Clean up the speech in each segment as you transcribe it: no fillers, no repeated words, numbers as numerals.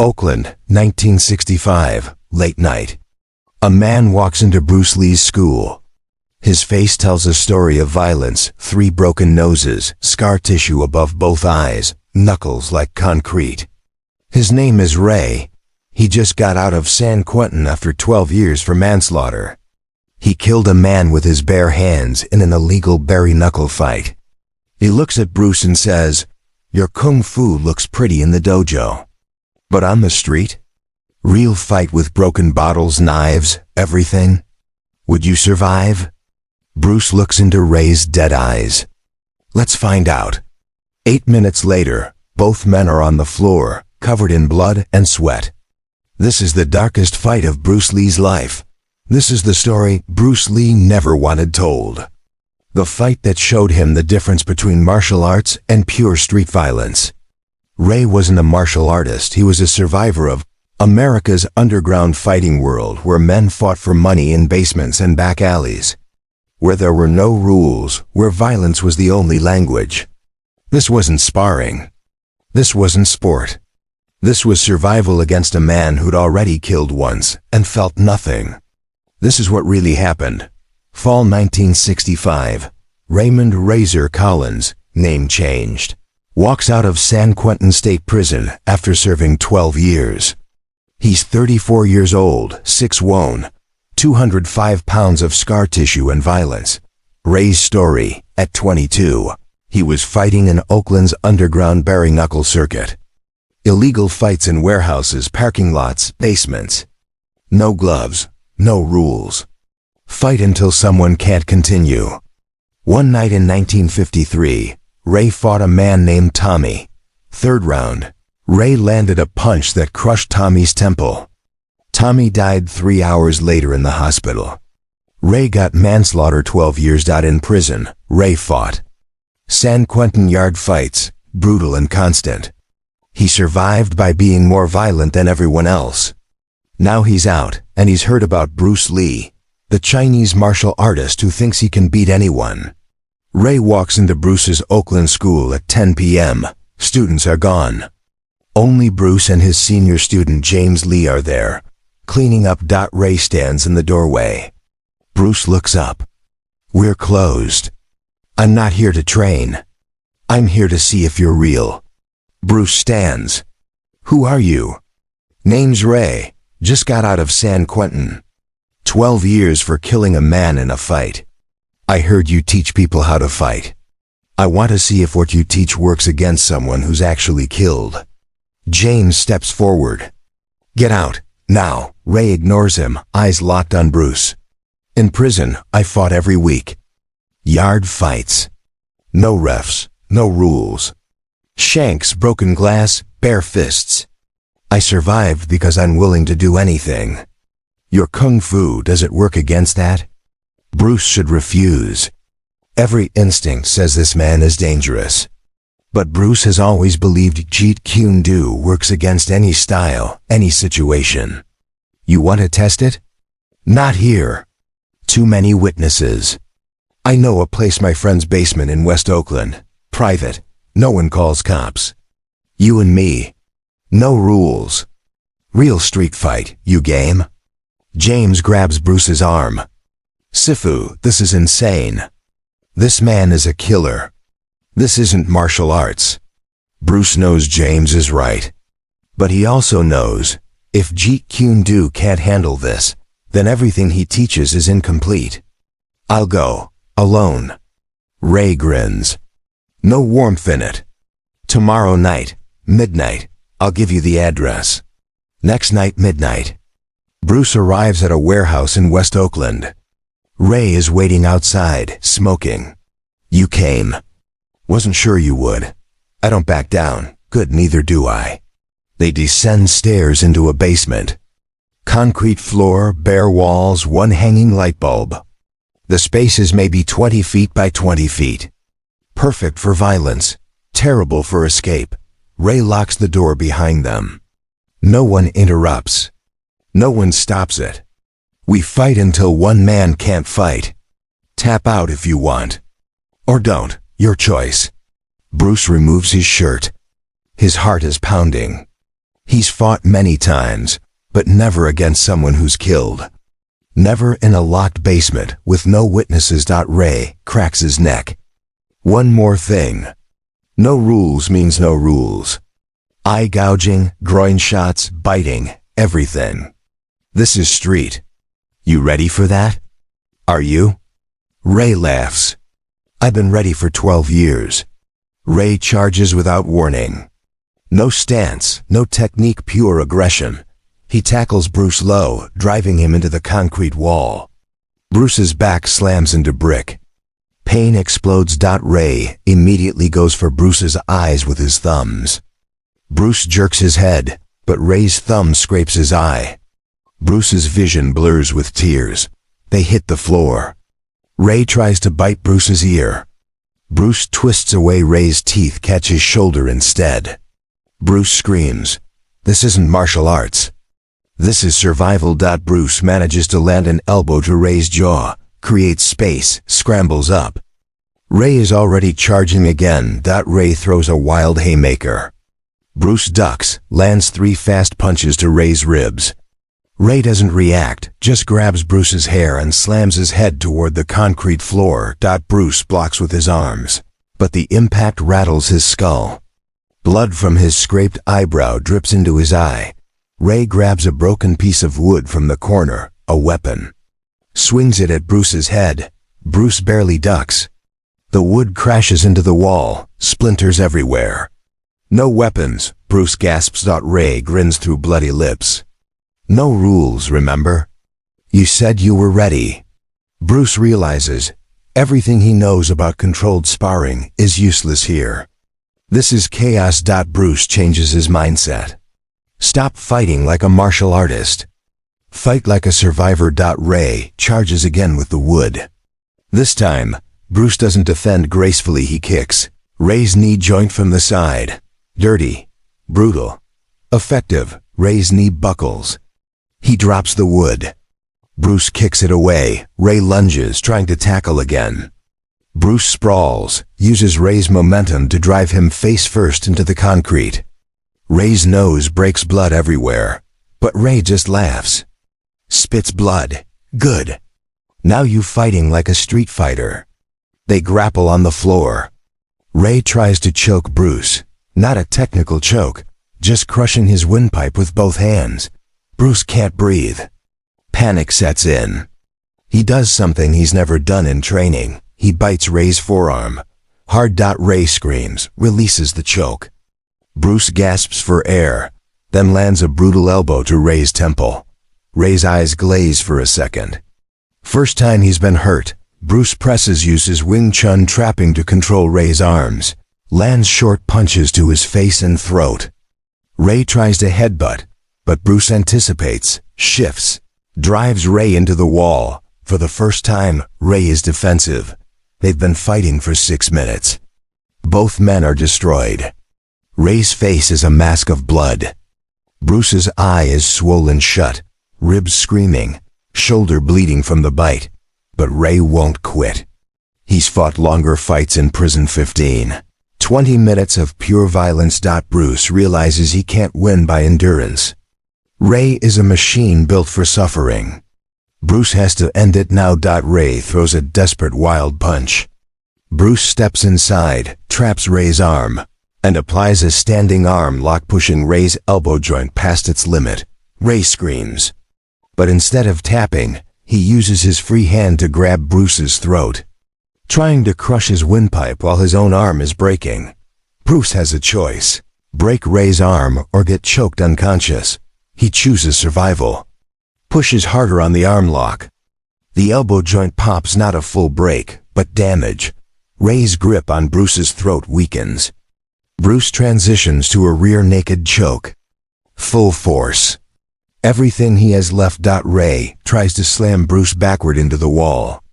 Oakland, 1965, late night. A man walks into Bruce Lee's school. His face tells a story of violence: 3 broken noses, scar tissue above both eyes, knuckles like concrete. His name is Ray. He just got out of San Quentin after 12 years for manslaughter. He killed a man with his bare hands in an illegal bare-knuckle fight. He looks at Bruce and says, "Your kung fu looks pretty in the dojo. But on the street? Real fight with broken bottles, knives, everything? Would you survive?" Bruce looks into Ray's dead eyes. "Let's find out." 8 minutes later, both men are on the floor, covered in blood and sweat. This is the darkest fight of Bruce Lee's life. This is the story Bruce Lee never wanted told. The fight that showed him the difference between martial arts and pure street violence. Ray wasn't a martial artist. He was a survivor of America's underground fighting world, where men fought for money in basements and back alleys, where there were no rules, where violence was the only language. This wasn't sparring. This wasn't sport. This was survival against a man who'd already killed once and felt nothing. This is what really happened. Fall 1965. Raymond Razor Collins, name changed, walks out of San Quentin State Prison after serving 12 years. He's 34 years old, 6'1", 205 pounds of scar tissue and violence. Ray's story: at 22, he was fighting in Oakland's underground bare-knuckle circuit. Illegal fights in warehouses, parking lots, basements. No gloves, no rules. Fight until someone can't continue. One night in 1953, Ray fought a man named Tommy. 3rd round, Ray landed a punch that crushed Tommy's temple. Tommy died 3 hours later in the hospital. Ray got manslaughter, 12 years. In prison, Ray fought San Quentin yard fights, brutal and constant. He survived by being more violent than everyone else. Now he's out, and he's heard about Bruce Lee, the Chinese martial artist who thinks he can beat anyone. Ray walks into Bruce's Oakland school at 10 p.m. Students are gone. Only Bruce and his senior student James Lee are there, cleaning up. Ray stands in the doorway. Bruce looks up. "We're closed. I'm not here to train. I'm here to see if you're real." Bruce stands. "Who are you?" "Name's Ray. Just got out of San Quentin. 12 years for killing a man in a fight. I heard you teach people how to fight. I want to see if what you teach works against someone who's actually killed." James steps forward. "Get out, now." Ray ignores him, eyes locked on Bruce. "In prison, I fought every week. Yard fights. No refs, no rules. Shanks, broken glass, bare fists. I survived because I'm willing to do anything. Your kung fu, does it work against that?" Bruce should refuse. Every instinct says this man is dangerous. But Bruce has always believed Jeet Kune Do works against any style, any situation. "You want to test it?" "Not here. Too many witnesses. I know a place, my friend's basement in West Oakland. Private. No one calls cops. You and me. No rules. Real street fight. You game?" James grabs Bruce's arm. "Sifu, this is insane. This man is a killer. This isn't martial arts." Bruce knows James is right. But he also knows, if Jeet Kune Do can't handle this, then everything he teaches is incomplete. "I'll go. Alone." Ray grins. "No warmth in it. Tomorrow night, midnight, I'll give you the address." Next night, midnight. Bruce arrives at a warehouse in West Oakland. Ray is waiting outside, smoking. "You came. Wasn't sure you would. I don't back down. Good, neither do I." They descend stairs into a basement. Concrete floor, bare walls, one hanging light bulb. The space is maybe 20 feet by 20 feet. Perfect for violence, terrible for escape. Ray locks the door behind them. No one interrupts. No one stops it. "We fight until one man can't fight. Tap out if you want. Or don't, your choice." Bruce removes his shirt. His heart is pounding. He's fought many times, but never against someone who's killed. Never in a locked basement with no witnesses. Ray cracks his neck. One more thing. No rules means no rules. Eye gouging, groin shots, biting, everything. This is street. You ready for that? Are you? Ray laughs. I've been ready for 12 years. Ray charges without warning. No stance, no technique, pure aggression. He tackles Bruce low, driving him into the concrete wall. Bruce's back slams into brick. Pain explodes. Ray immediately goes for Bruce's eyes with his thumbs. Bruce jerks his head, but Ray's thumb scrapes his eye. Bruce's vision blurs with tears. They hit the floor. Ray tries to bite Bruce's ear. Bruce twists away. Ray's teeth catch his shoulder instead. Bruce screams. This isn't martial arts. This is survival. Bruce manages to land an elbow to Ray's jaw, creates space, scrambles up. Ray is already charging again. Ray throws a wild haymaker. Bruce ducks, lands 3 fast punches to Ray's ribs. Ray doesn't react, just grabs Bruce's hair and slams his head toward the concrete floor. Bruce blocks with his arms, but the impact rattles his skull. Blood from his scraped eyebrow drips into his eye. Ray grabs a broken piece of wood from the corner, a weapon. Swings it at Bruce's head. Bruce barely ducks. The wood crashes into the wall, splinters everywhere. No weapons, Bruce gasps. Ray grins through bloody lips. No rules, remember? You said you were ready. Bruce realizes everything he knows about controlled sparring is useless here. This is chaos. Bruce changes his mindset. Stop fighting like a martial artist. Fight like a survivor. Ray charges again with the wood. This time, Bruce doesn't defend gracefully, he kicks. Ray's knee joint from the side. Dirty. Brutal. Effective. Ray's knee buckles. He drops the wood. Bruce kicks it away. Ray lunges, trying to tackle again. Bruce sprawls, uses Ray's momentum to drive him face first into the concrete. Ray's nose breaks blood everywhere, but Ray just laughs. Spits blood. Good. Now you fighting like a street fighter. They grapple on the floor. Ray tries to choke Bruce. Not a technical choke, just crushing his windpipe with both hands. Bruce can't breathe. Panic sets in. He does something he's never done in training. He bites Ray's forearm. Hard. Ray screams, releases the choke. Bruce gasps for air, then lands a brutal elbow to Ray's temple. Ray's eyes glaze for a second. First time he's been hurt, Bruce presses, uses Wing Chun trapping to control Ray's arms. Lands short punches to his face and throat. Ray tries to headbutt, but Bruce anticipates, shifts, drives Ray into the wall. For the first time, Ray is defensive. They've been fighting for 6 minutes. Both men are destroyed. Ray's face is a mask of blood. Bruce's eye is swollen shut, ribs screaming, shoulder bleeding from the bite. But Ray won't quit. He's fought longer fights in prison. 20 minutes of pure violence. Bruce realizes he can't win by endurance. Ray is a machine built for suffering. Bruce has to end it now. Ray throws a desperate wild punch. Bruce steps inside, traps Ray's arm, and applies a standing arm lock, pushing Ray's elbow joint past its limit. Ray screams. But instead of tapping, he uses his free hand to grab Bruce's throat, trying to crush his windpipe while his own arm is breaking. Bruce has a choice: break Ray's arm or get choked unconscious. He chooses survival. Pushes harder on the arm lock. The elbow joint pops, not a full break, but damage. Ray's grip on Bruce's throat weakens. Bruce transitions to a rear naked choke. Full force. Everything he has left. Ray tries to slam Bruce backward into the wall.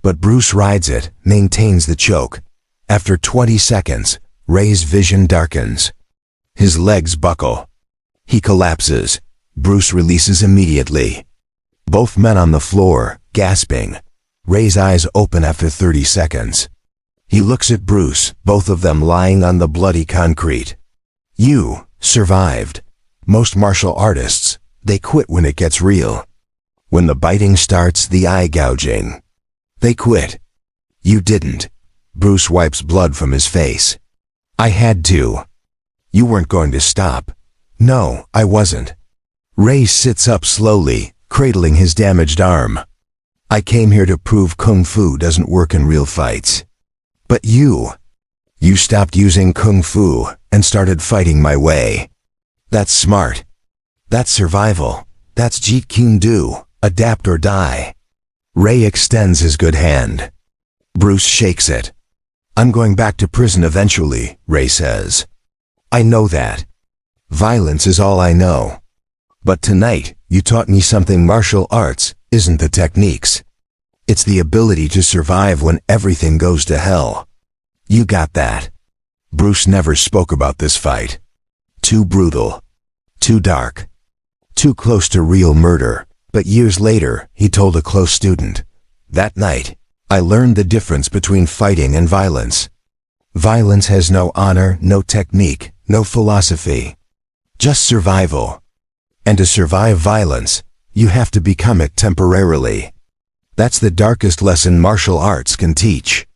But Bruce rides it, maintains the choke. After 20 seconds, Ray's vision darkens. His legs buckle. He collapses. Bruce releases immediately. Both men on the floor, gasping. Ray's eyes open after 30 seconds. He looks at Bruce, both of them lying on the bloody concrete. You survived. Most martial artists, they quit when it gets real. When the biting starts, the eye gouging. They quit. You didn't. Bruce wipes blood from his face. I had to. You weren't going to stop. No, I wasn't. Ray sits up slowly, cradling his damaged arm. I came here to prove Kung Fu doesn't work in real fights. But you stopped using Kung Fu and started fighting my way. That's smart. That's survival. That's Jeet Kune Do, adapt or die. Ray extends his good hand. Bruce shakes it. I'm going back to prison eventually, Ray says. I know that. Violence is all I know. But tonight, you taught me something. Martial arts isn't the techniques. It's the ability to survive when everything goes to hell. You got that. Bruce never spoke about this fight. Too brutal. Too dark. Too close to real murder. But years later, he told a close student, that night, I learned the difference between fighting and violence. Violence has no honor, no technique, no philosophy. Just survival. And to survive violence, you have to become it temporarily. That's the darkest lesson martial arts can teach.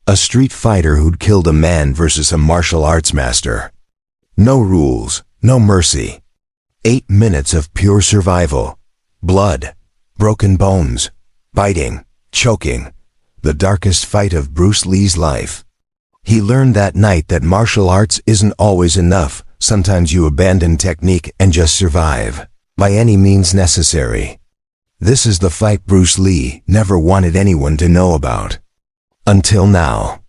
A street fighter who'd killed a man versus a martial arts master. No rules, no mercy. 8 minutes of pure survival. Blood, broken bones, biting, choking. The darkest fight of Bruce Lee's life. He learned that night that martial arts isn't always enough. Sometimes you abandon technique and just survive, by any means necessary. This is the fight Bruce Lee never wanted anyone to know about. Until now.